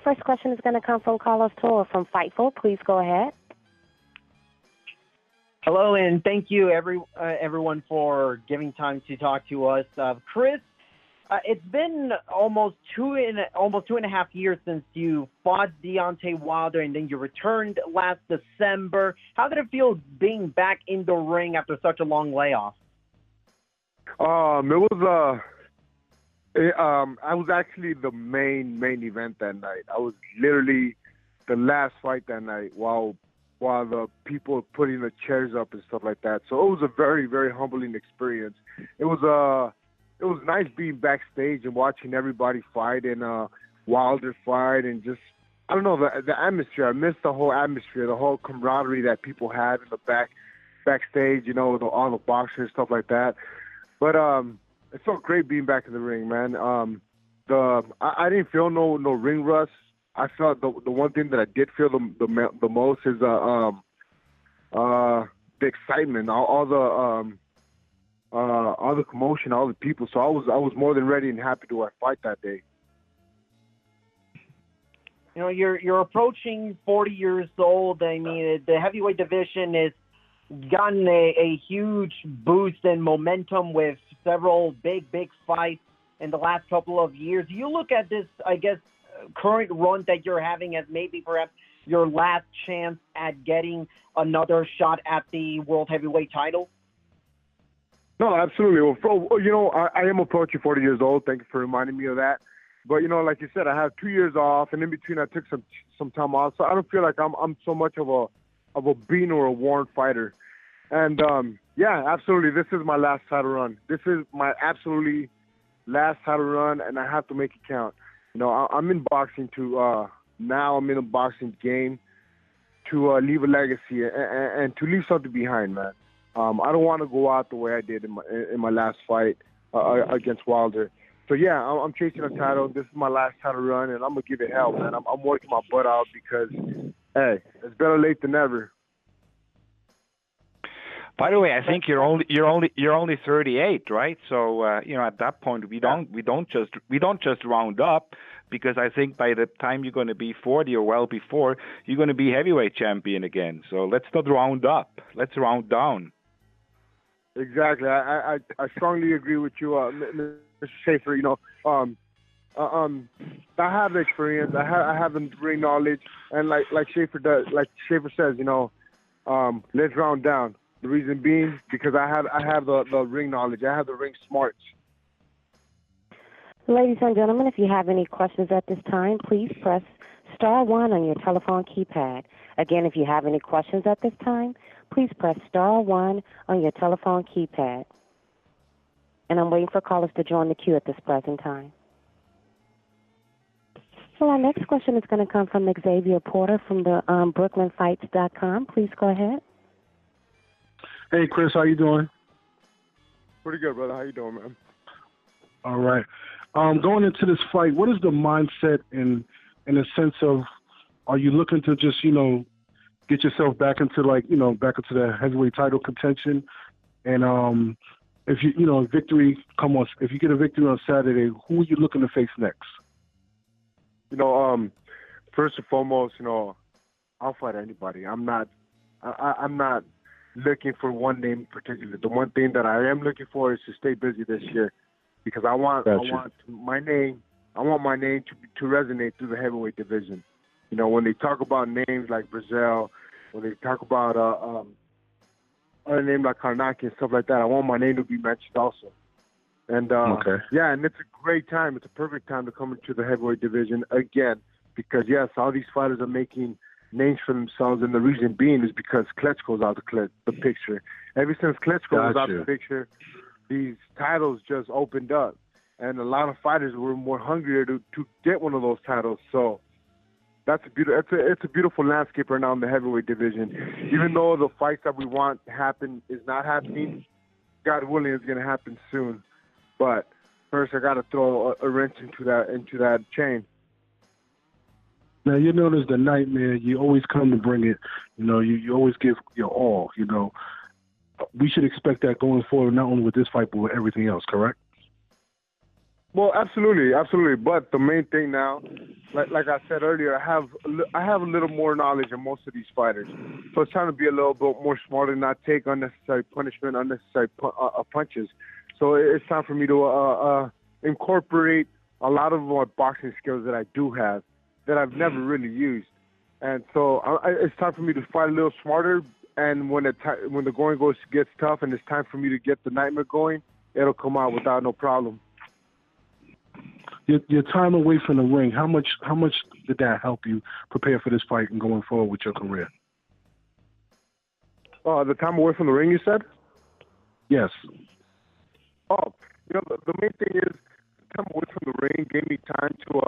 first question is going to come from Carlos Toro from Fightful. Please go ahead. Hello, and thank you, everyone, for giving time to talk to us. Chris, it's been almost two and a half years since you fought Deontay Wilder, and then you returned last December. How did it feel being back in the ring after such a long layoff? I was actually the main event that night. I was literally the last fight that night while the people were putting the chairs up and stuff like that. So it was a very, very humbling experience. It was nice being backstage and watching everybody fight and Wilder fight and just, I don't know, the atmosphere. I missed the whole atmosphere, the whole camaraderie that people had in the backstage, you know, all the boxers and stuff like that. But it felt great being back in the ring, man. I didn't feel no ring rust. I felt the one thing that I did feel the most is the excitement, all the commotion, all the people. So I was more than ready and happy to fight that day. You know, you're approaching 40 years old. I mean, the heavyweight division has gotten a huge boost in momentum with several big fights in the last couple of years. Do you look at this, I guess, current run that you're having as maybe perhaps your last chance at getting another shot at the world heavyweight title? No, absolutely. Well, you know, I am approaching 40 years old. Thank you for reminding me of that. But, you know, like you said, I have 2 years off, and in between I took some time off. So I don't feel like I'm so much of a beaten or a worn fighter. And, yeah, absolutely, this is my last title run. This is my absolutely last title run, and I have to make it count. You know, I'm in boxing now I'm in a boxing game to leave a legacy and to leave something behind, man. I don't want to go out the way I did in my last fight against Wilder. So, yeah, I'm chasing a title. This is my last title run, and I'm going to give it hell, man. I'm working my butt out because, hey, it's better late than never. By the way, I think you're only 38, right? So you know, at that point, we don't just round up, because I think by the time you're going to be 40 or well before, you're going to be heavyweight champion again. So let's not round up. Let's round down. Exactly. I strongly agree with you, Mr. Schaefer. You know, I have experience. I have the ring knowledge, and like Schaefer says, you know, let's round down. The reason being because I have the ring knowledge. I have the ring smarts. Ladies and gentlemen, if you have any questions at this time, please press star 1 on your telephone keypad. Again, if you have any questions at this time, please press star 1 on your telephone keypad. And I'm waiting for callers to join the queue at this present time. So our next question is going to come from Xavier Porter from the BrooklynFights.com. Please go ahead. Hey, Chris, how you doing? Pretty good, brother. How you doing, man? All right. Going into this fight, what is the mindset in a sense of, are you looking to just, you know, get yourself back into the heavyweight title contention? And if you get a victory on Saturday, who are you looking to face next? You know, first and foremost, you know, I'll fight anybody. I'm not looking for one name in particular. The one thing that I am looking for is to stay busy this year, because I want my name to resonate through the heavyweight division. You know, when they talk about names like Brazil, when they talk about a name like Karnaki and stuff like that, I want my name to be mentioned also. And yeah, and it's a great time. It's a perfect time to come into the heavyweight division again, because yes, all these fighters are making names for themselves, and the reason being is because Klitschko's out the picture. Ever since Klitschko was out the picture, these titles just opened up, and a lot of fighters were more hungrier to get one of those titles. So that's it's a beautiful landscape right now in the heavyweight division. Even though the fights that we want to happen is not happening, God willing, it's going to happen soon. But first, I got to throw a wrench into that chain. Now, you know, there's the nightmare. You always come to bring it. You know, you always give your all. You know, we should expect that going forward, not only with this fight, but with everything else, correct? Well, absolutely. But the main thing now, like I said earlier, I have a little more knowledge than most of these fighters. So it's time to be a little bit more smarter, not take unnecessary punishment, unnecessary punches. So it's time for me to incorporate a lot of my boxing skills that I do have that I've never really used. And so it's time for me to fight a little smarter. And when the going gets tough, and it's time for me to get the nightmare going, it'll come out without no problem. Your time away from the ring, how much did that help you prepare for this fight and going forward with your career? The time away from the ring, you said? Yes. Oh, the main thing is the time away from the ring gave me time to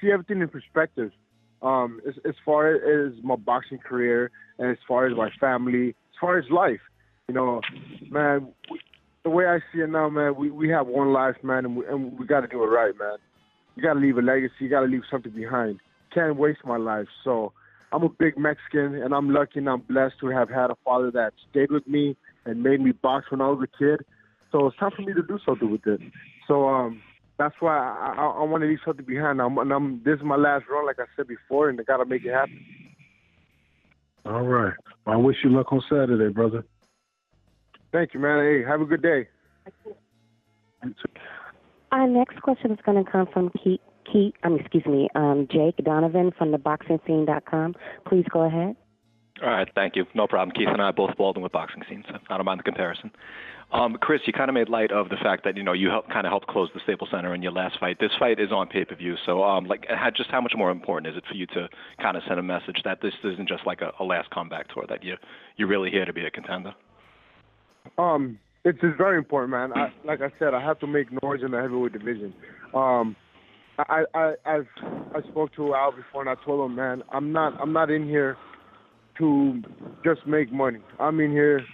see everything in perspective. As far as my boxing career and as far as my family, as far as life, man. The way I see it now, man, we have one life, man, and we got to do it right, man. You got to leave a legacy. You got to leave something behind. Can't waste my life. So I'm a big Mexican, and I'm lucky and I'm blessed to have had a father that stayed with me and made me box when I was a kid. So it's time for me to do something with it. So that's why I want to leave something behind. This is my last run, like I said before, and I got to make it happen. All right. Well, I wish you luck on Saturday, brother. Thank you, man. Hey, have a good day. Our next question is going to come from Jake Donovan from theboxingscene.com. Please go ahead. All right, thank you. No problem. Keith and I both balled in with boxing scenes, so I don't mind the comparison. Chris, you kind of made light of the fact that, you helped close the Staples Center in your last fight. This fight is on pay-per-view, so how much more important is it for you to kind of send a message that this isn't just like a last comeback tour, that you're really here to be a contender? It's very important, man. Like I said, I have to make noise in the heavyweight division. I spoke to Al before, and I told him, man, I'm not in here to just make money. I'm in here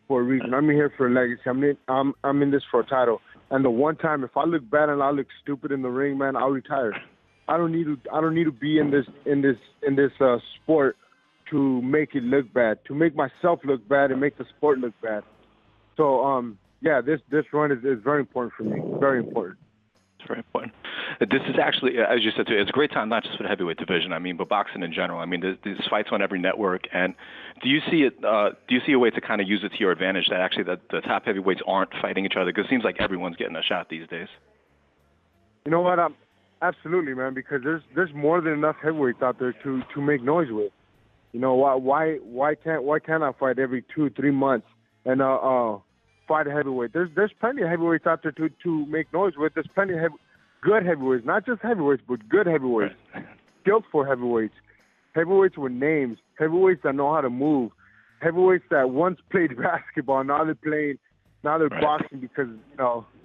for a reason. I'm in here for a legacy. I'm in this for a title. And the one time, if I look bad and I look stupid in the ring, man, I'll retire. I don't need to be in this sport to make it look bad, to make myself look bad and make the sport look bad. So, this run is very important for me. Very important. It's very important. This is actually, as you said, too, it's a great time not just for the heavyweight division. but boxing in general. There's fights on every network. And do you see it? Do you see a way to kind of use it to your advantage that actually the top heavyweights aren't fighting each other? Because it seems like everyone's getting a shot these days. You know what? Absolutely, man. Because there's more than enough heavyweights out there to make noise with. Why can't I fight every 2-3 months and fight a heavyweight? There's plenty of heavyweights out there to make noise with. There's plenty of good heavyweights, not just heavyweights, but good heavyweights, skillful heavyweights, heavyweights with names, heavyweights that know how to move, heavyweights that once played basketball, now they're boxing because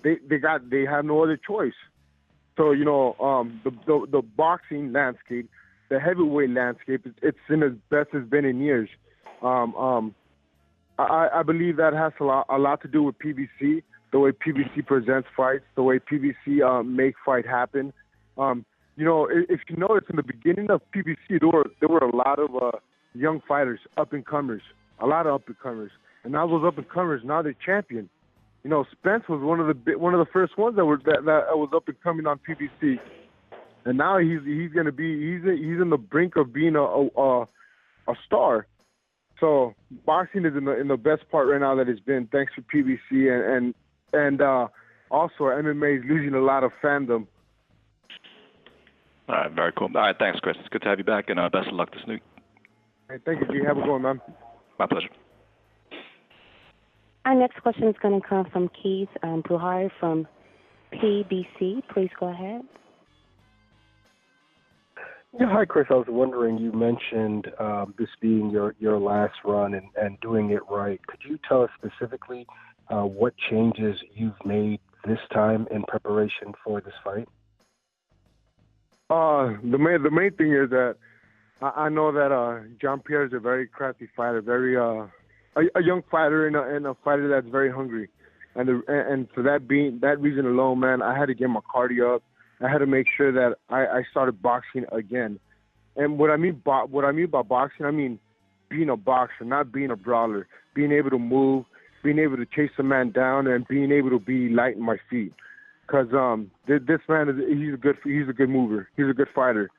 they have no other choice. So the boxing landscape, the heavyweight landscape, it's in as best it's been in years. I believe that has a lot to do with PBC, the way PBC presents fights, the way PBC make fight happen. If you notice in the beginning of PBC, there were a lot of young fighters, up-and-comers, a lot of up-and-comers. And now those up-and-comers, now they're champion. Spence was one of the first ones that was up-and-coming on PBC. And now he's in the brink of being a star. So boxing is in the best part right now that it's been, thanks to PBC, and also MMA is losing a lot of fandom. All right, very cool. All right, thanks, Chris. It's good to have you back, and best of luck this week. Hey, thank you, G. Have a good one, man. My pleasure. Our next question is going to come from Keith Buhari from PBC. Please go ahead. Yeah, hi, Chris. I was wondering, you mentioned this being your last run and doing it right. Could you tell us specifically what changes you've made this time in preparation for this fight? The main thing is that I know that Jean-Pierre is a very crafty fighter, very a young fighter and a fighter that's very hungry, and for that reason alone, man, I had to get my cardio up. I had to make sure that I started boxing again. And what I mean by boxing, I mean being a boxer, not being a brawler. Being able to move, being able to chase a man down, and being able to be light in my feet. because this man he's a good mover. He's a good fighter.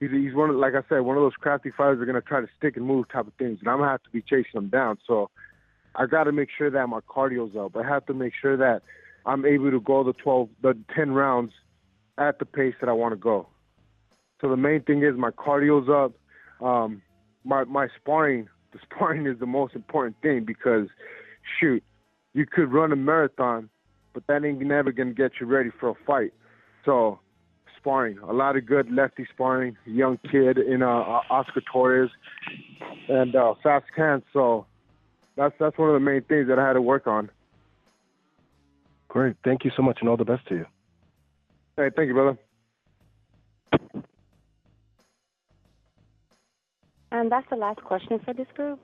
He's one of, like I said, one of those crafty fighters that are gonna try to stick and move type of things, and I'm gonna have to be chasing him down. So I got to make sure that my cardio's up. I have to make sure that I'm able to go the 10 rounds at the pace that I want to go. So the main thing is my cardio's up. My sparring, the sparring is the most important thing because, shoot, you could run a marathon, but that ain't never going to get you ready for a fight. So sparring, a lot of good lefty sparring, young kid in Oscar Torres and fast hands. So that's one of the main things that I had to work on. Great. Thank you so much, and all the best to you. Hey, thank you, brother. And that's the last question for this group.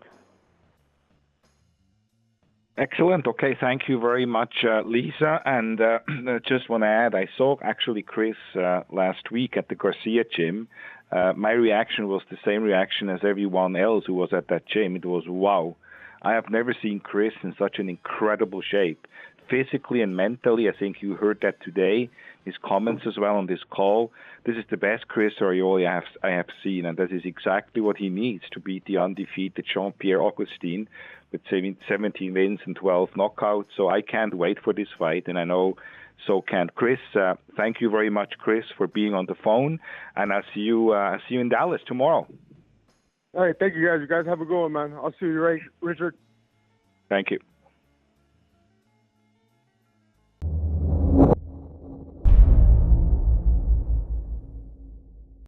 Excellent. Okay, thank you very much, Lisa. And just want to add, I saw actually Chris last week at the Garcia gym. My reaction was the same reaction as everyone else who was at that gym. It was, wow. I have never seen Chris in such an incredible shape. Physically and mentally, I think you heard that today. His comments as well on this call. This is the best Chris Arreola I have seen, and that is exactly what he needs to beat the undefeated Pierre Augustin with 17 wins and 12 knockouts. So I can't wait for this fight, and I know so can Chris. Thank you very much, Chris, for being on the phone, and I'll see you in Dallas tomorrow. All right, thank you guys. You guys have a good one, man. I'll see you, Richard. Thank you.